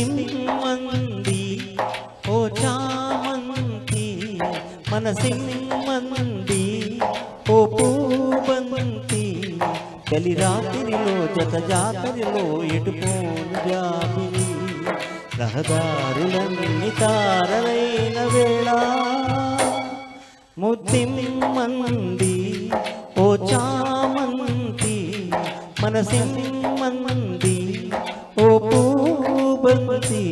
ముద్దిమ్మంది ఓ చామంతి మనసిమ్మంది ఓ పూబంతి చలి రాత్రిలో జత జాతరిలో ఎటుపోను జాబిలి రహదారులన్నీ తారలైన వేళ ముద్దిమ్మంది ఓ చామంతి మనసిమ్మంది ఓ పూబంతి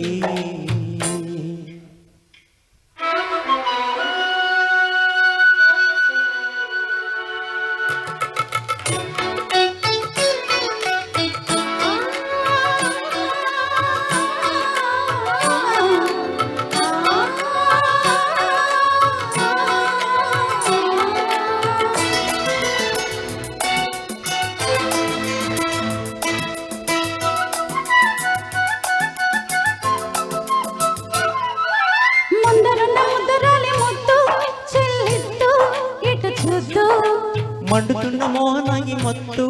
మండుతున్న మోహనాగి మత్తు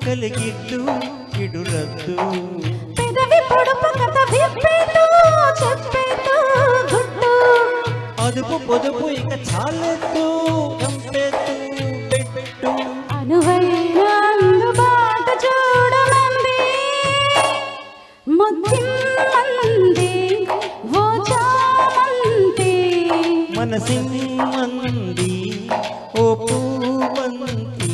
కలిగిద్దు ఇడురద్దు పెదవి పొడుపు కథ విప్పేతు చెప్పేతు గుట్టు అదుపు పొదుపు ఇక చాలెత్తు చంపేతు పెట్టు అనువైన అందుబాటు చూడమంది ముద్దిమ్మంది ఓ చామంతి మనసిమ్మంది ఓ పూబంతి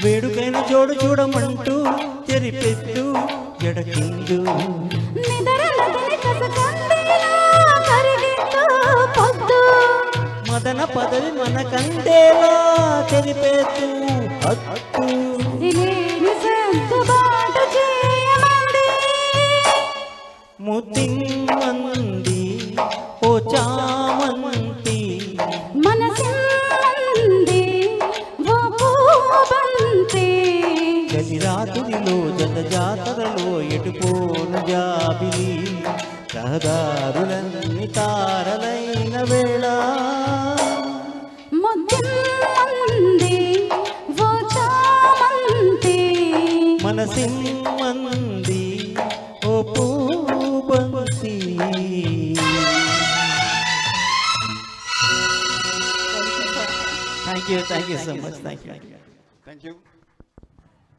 వేడుకైన జోడు చూడమంటూ తెరిపెత్తు ఎడకిందు మదన పదవి మన కందేలా తెరిపెత్తు హత్తు ముద్దిమ్మంది ఓ చామంతి గది రాత్రిలో జత జాతరలో ఎటుపోను జాబిలి రహదారులన్నీ తారలైన వేళ మనసిమ్మంది ఓ పూబంతి. Thank you so much. Thank you.